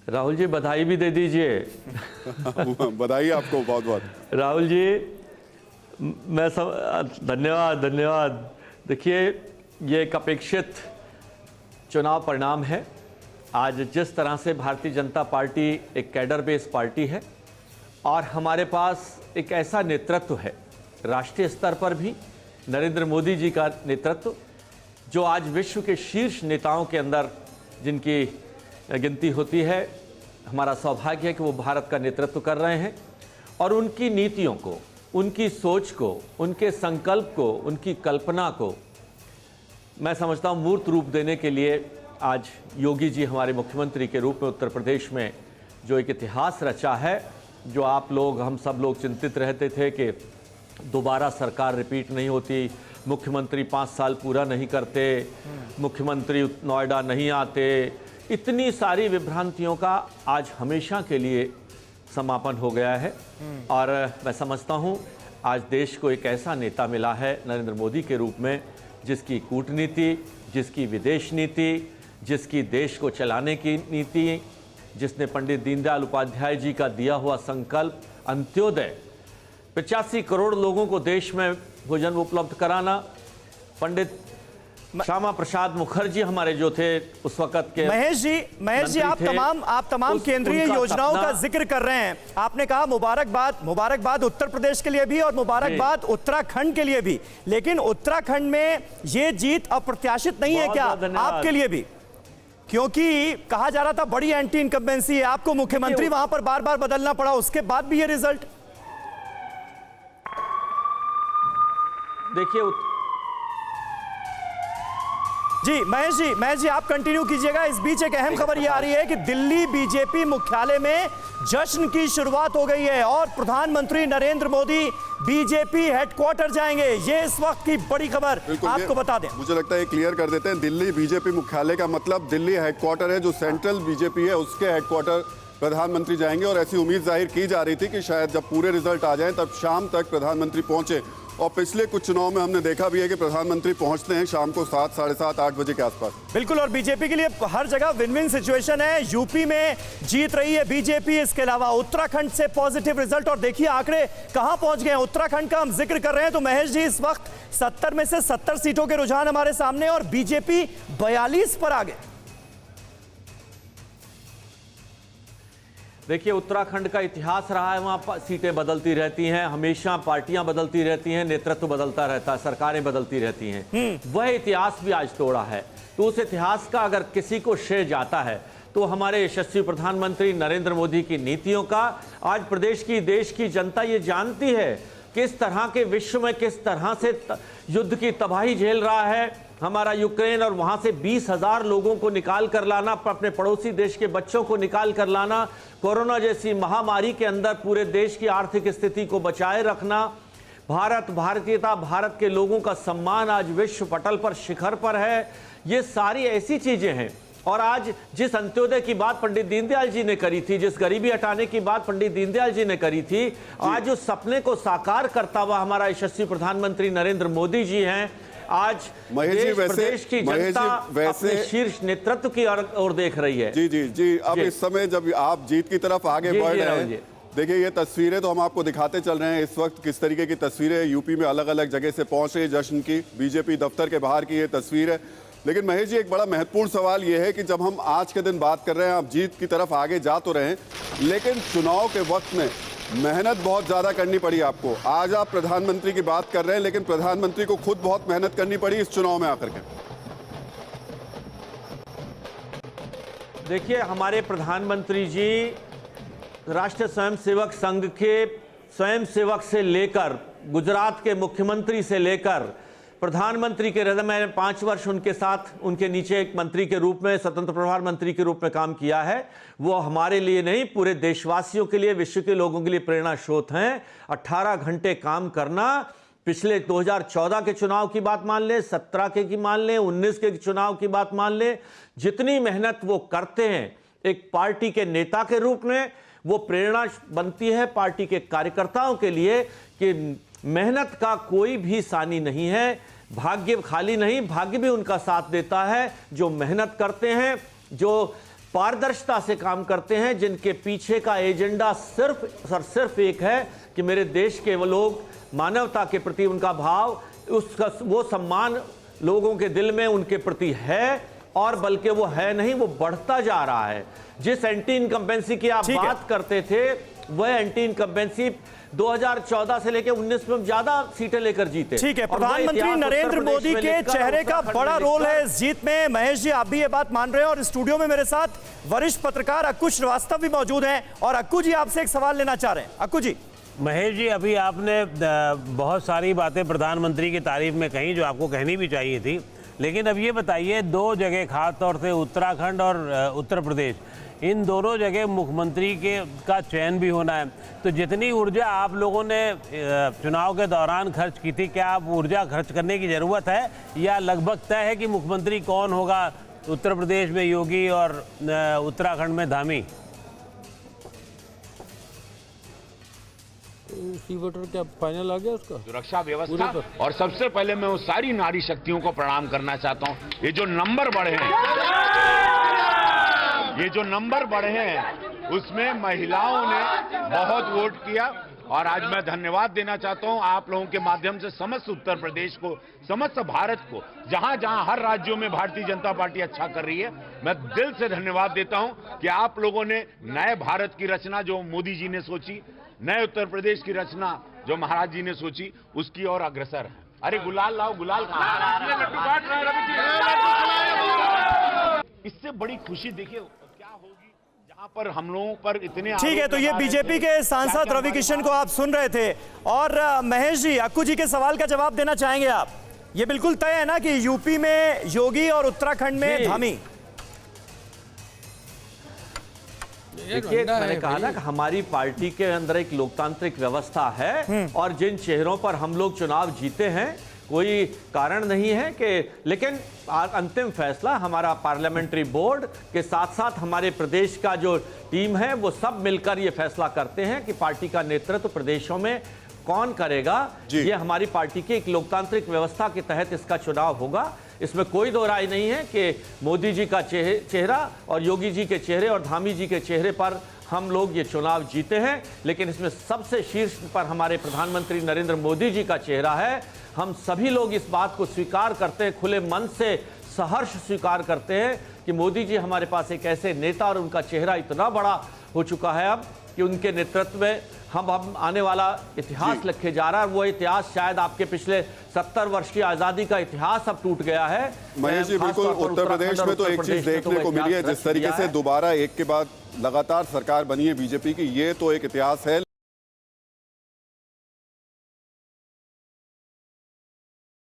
राहुल जी बधाई भी दे दीजिए। बधाई आपको बहुत बहुत। राहुल जी धन्यवाद धन्यवाद। देखिए, ये एक अपेक्षित चुनाव परिणाम है। आज जिस तरह से भारतीय जनता पार्टी एक कैडर बेस पार्टी है और हमारे पास एक ऐसा नेतृत्व है राष्ट्रीय स्तर पर भी, नरेंद्र मोदी जी का नेतृत्व, जो आज विश्व के शीर्ष नेताओं के अंदर जिनकी गिनती होती है। हमारा सौभाग्य है कि वो भारत का नेतृत्व कर रहे हैं और उनकी नीतियों को, उनकी सोच को, उनके संकल्प को, उनकी कल्पना को मैं समझता हूँ मूर्त रूप देने के लिए आज योगी जी हमारे मुख्यमंत्री के रूप में उत्तर प्रदेश में जो एक इतिहास रचा है, जो आप लोग, हम सब लोग चिंतित रहते थे कि दोबारा सरकार रिपीट नहीं होती, मुख्यमंत्री 5 साल पूरा नहीं करते, मुख्यमंत्री नोएडा नहीं आते, इतनी सारी विभ्रांतियों का आज हमेशा के लिए समापन हो गया है। और मैं समझता हूँ आज देश को एक ऐसा नेता मिला है नरेंद्र मोदी के रूप में, जिसकी कूटनीति, जिसकी विदेश नीति, जिसकी देश को चलाने की नीति, जिसने पंडित दीनदयाल उपाध्याय जी का दिया हुआ संकल्प अंत्योदय, 85 करोड़ लोगों को देश में भोजन उपलब्ध कराना, पंडित श्यामा प्रसाद मुखर्जी हमारे जो थे उस वक्त के महेश जी आप तमाम केंद्रीय योजनाओं का जिक्र कर रहे हैं। आपने कहा मुबारकबाद उत्तर प्रदेश के लिए भी और मुबारकबाद उत्तराखंड के लिए भी, लेकिन उत्तराखंड में ये जीत अप्रत्याशित नहीं है क्या आपके लिए भी? क्योंकि कहा जा रहा था बड़ी एंटी इनकम्बेंसी है, आपको मुख्यमंत्री वहां पर बार बार बदलना पड़ा, उसके बाद भी ये रिजल्ट। देखिए जी महेश जी आप कंटिन्यू कीजिएगा। इस बीच एक अहम खबर ये आ रही है कि दिल्ली बीजेपी मुख्यालय में जश्न की शुरुआत हो गई है और प्रधानमंत्री नरेंद्र मोदी बीजेपी हेडक्वार्टर जाएंगे। ये इस वक्त की बड़ी खबर आपको बता दें। मुझे लगता है क्लियर कर देते हैं, दिल्ली बीजेपी मुख्यालय का मतलब दिल्ली हेडक्वार्टर है, जो सेंट्रल बीजेपी है उसके हेडक्वार्टर प्रधानमंत्री जाएंगे। और ऐसी उम्मीद जाहिर की जा रही थी कि शायद जब पूरे रिजल्ट आ जाएं तब शाम तक प्रधानमंत्री पहुंचे। और पिछले कुछ चुनाव में हमने देखा भी है कि प्रधानमंत्री पहुंचते हैं शाम को 7, साढ़े 7, 8 बजे के आसपास। बिल्कुल, और बीजेपी के लिए हर जगह विन विन सिचुएशन है। यूपी में जीत रही है बीजेपी, इसके अलावा उत्तराखंड से पॉजिटिव रिजल्ट। और देखिए आंकड़े कहां पहुंच गए हैं। उत्तराखंड का हम जिक्र कर रहे हैं तो महेश जी इस वक्त 70 में से 70 सीटों के रुझान हमारे सामने और बीजेपी 42 पर आ गए। देखिए, उत्तराखंड का इतिहास रहा है, वहाँ सीटें बदलती रहती हैं, हमेशा पार्टियां बदलती रहती हैं, नेतृत्व बदलता रहता है, सरकारें बदलती रहती हैं। वह इतिहास भी आज तोड़ा है। तो उस इतिहास का अगर किसी को श्रेय जाता है तो हमारे यशस्वी प्रधानमंत्री नरेंद्र मोदी की नीतियों का। आज प्रदेश की, देश की जनता ये जानती है किस तरह के विश्व में किस तरह से युद्ध की तबाही झेल रहा है हमारा यूक्रेन, और वहां से 20,000 लोगों को निकाल कर लाना, अपने पड़ोसी देश के बच्चों को निकाल कर लाना, कोरोना जैसी महामारी के अंदर पूरे देश की आर्थिक स्थिति को बचाए रखना, भारतीयता, भारत के लोगों का सम्मान आज विश्व पटल पर शिखर पर है। ये सारी ऐसी चीजें हैं। और आज जिस अंत्योदय की बात पंडित दीनदयाल जी ने करी थी, जिस गरीबी हटाने की बात पंडित दीनदयाल जी ने करी थी, आज उस सपने को साकार करता हुआ हमारा यशस्वी प्रधानमंत्री नरेंद्र मोदी जी हैं। आज प्रदेश की जनता अपने शीर्ष नेतृत्व की ओर देख रही है। जी अब इस समय जब आप जीत की तरफ आगे बढ़ रहे हैं, देखिए ये तस्वीरें तो हम आपको दिखाते चल रहे हैं इस वक्त किस तरीके की तस्वीरें यूपी में अलग अलग जगह से पहुंच रही है जश्न की। बीजेपी दफ्तर के बाहर की ये तस्वीर है। लेकिन महेश जी, एक बड़ा महत्वपूर्ण सवाल ये है कि जब हम आज के दिन बात कर रहे हैं, आप जीत की तरफ आगे जा तो रहे हैं, लेकिन चुनाव के वक्त में मेहनत बहुत ज्यादा करनी पड़ी आपको। आज आप प्रधानमंत्री की बात कर रहे हैं, लेकिन प्रधानमंत्री को खुद बहुत मेहनत करनी पड़ी इस चुनाव में आकर के। देखिए, हमारे प्रधानमंत्री जी राष्ट्रीय स्वयंसेवक संघ के स्वयंसेवक से लेकर, गुजरात के मुख्यमंत्री से लेकर प्रधानमंत्री के रहे, मैंने 5 वर्ष उनके साथ, उनके नीचे एक मंत्री के रूप में, स्वतंत्र प्रभार मंत्री के रूप में काम किया है। वो हमारे लिए नहीं, पूरे देशवासियों के लिए, विश्व के लोगों के लिए प्रेरणा स्रोत हैं। 18 घंटे काम करना, पिछले 2014 के चुनाव की बात मान लें, 17 के की मान लें, 19 के चुनाव की बात मान लें, जितनी मेहनत वो करते हैं एक पार्टी के नेता के रूप में, वो प्रेरणा बनती है पार्टी के कार्यकर्ताओं के लिए कि मेहनत का कोई भी सानी नहीं है। भाग्य खाली नहीं, भाग्य भी उनका साथ देता है। जो मेहनत करते हैं, जो पारदर्शिता से काम करते हैं, जिनके पीछे का एजेंडा सिर्फ और सिर्फ एक है कि मेरे देश के वो लोग, मानवता के प्रति उनका भाव, उसका वो सम्मान लोगों के दिल में उनके प्रति है, और बल्कि वो है नहीं, वो बढ़ता जा रहा है। जिस एंटी इनकम्बेंसी की आप बात करते थे, वह एंटी इनकम्बेंसी 2014 से लेकर 19 में ज्यादा सीटें लेकर जीते। ठीक है, प्रधानमंत्री नरेंद्र मोदी के चेहरे का बड़ा रोल है इस जीत में। महेश जी, आप भी ये बात मान रहे हैं, और स्टूडियो में मेरे साथ वरिष्ठ पत्रकार अक्कू श्रीवास्तव भी मौजूद हैं। और अक्कू जी, आपसे एक सवाल लेना चाह रहे हैं। अक्कू जी। महेश जी, अभी आपने बहुत सारी बातें प्रधानमंत्री की तारीफ में कही जो आपको कहनी भी चाहिए थी, लेकिन अब ये बताइए, दो जगह खास तौर से उत्तराखंड और उत्तर प्रदेश, इन दोनों जगह मुख्यमंत्री का चयन भी होना है, तो जितनी ऊर्जा आप लोगों ने चुनाव के दौरान खर्च की थी, क्या आप ऊर्जा खर्च करने की ज़रूरत है, या लगभग तय है कि मुख्यमंत्री कौन होगा? उत्तर प्रदेश में योगी और उत्तराखंड में धामी। वोटर क्या फाइनल आ गया उसका? सुरक्षा व्यवस्था, और सबसे पहले मैं वो सारी नारी शक्तियों को प्रणाम करना चाहता हूँ। ये जो नंबर बढ़े हैं, उसमें महिलाओं ने बहुत वोट किया, और आज मैं धन्यवाद देना चाहता हूं आप लोगों के माध्यम से समस्त उत्तर प्रदेश को, समस्त भारत को, जहां जहां हर राज्यों में भारतीय जनता पार्टी अच्छा कर रही है। मैं दिल से धन्यवाद देता हूं कि आप लोगों ने नए भारत की रचना जो मोदी जी ने सोची, नए उत्तर प्रदेश की रचना जो महाराज जी ने सोची, उसकी ओर अग्रसर है। अरे गुलाल लाओ, गुलाल कहां? इससे बड़ी खुशी देखिए क्या होगी जहां पर हम लोगों पर इतने। ठीक है, तो ये बीजेपी के सांसद रवि किशन को आप सुन रहे थे। और महेश जी, अक्कू जी के सवाल का जवाब देना चाहेंगे आप? ये बिल्कुल तय है ना कि यूपी में योगी और उत्तराखंड में धामी? देखिए, मैंने कहा ना कि हमारी पार्टी के अंदर एक लोकतांत्रिक व्यवस्था है, और जिन चेहरों पर हम लोग चुनाव जीते हैं, कोई कारण नहीं है कि, लेकिन अंतिम फैसला हमारा पार्लियामेंट्री बोर्ड के साथ साथ हमारे प्रदेश का जो टीम है, वो सब मिलकर ये फैसला करते हैं कि पार्टी का नेतृत्व प्रदेशों में कौन करेगा। ये हमारी पार्टी की एक लोकतांत्रिक व्यवस्था के तहत इसका चुनाव होगा। इसमें कोई दो राय नहीं है कि मोदी जी का चेहरा और योगी जी के चेहरे और धामी जी के चेहरे पर हम लोग ये चुनाव जीते हैं, लेकिन इसमें सबसे शीर्ष पर हमारे प्रधानमंत्री नरेंद्र मोदी जी का चेहरा है। हम सभी लोग इस बात को स्वीकार करते हैं, खुले मन से सहर्ष स्वीकार करते हैं कि मोदी जी हमारे पास एक ऐसे नेता, और उनका चेहरा इतना बड़ा हो चुका है अब कि उनके नेतृत्व में हम आने वाला इतिहास लिखे जा रहा है। वो इतिहास शायद आपके पिछले 70 वर्ष की आज़ादी का इतिहास अब टूट गया है। महेश जी, बिल्कुल उत्तर प्रदेश में तो एक चीज देखने को मिली है, जिस तरीके से दोबारा एक के बाद लगातार सरकार बनी है बीजेपी की, ये तो एक इतिहास है।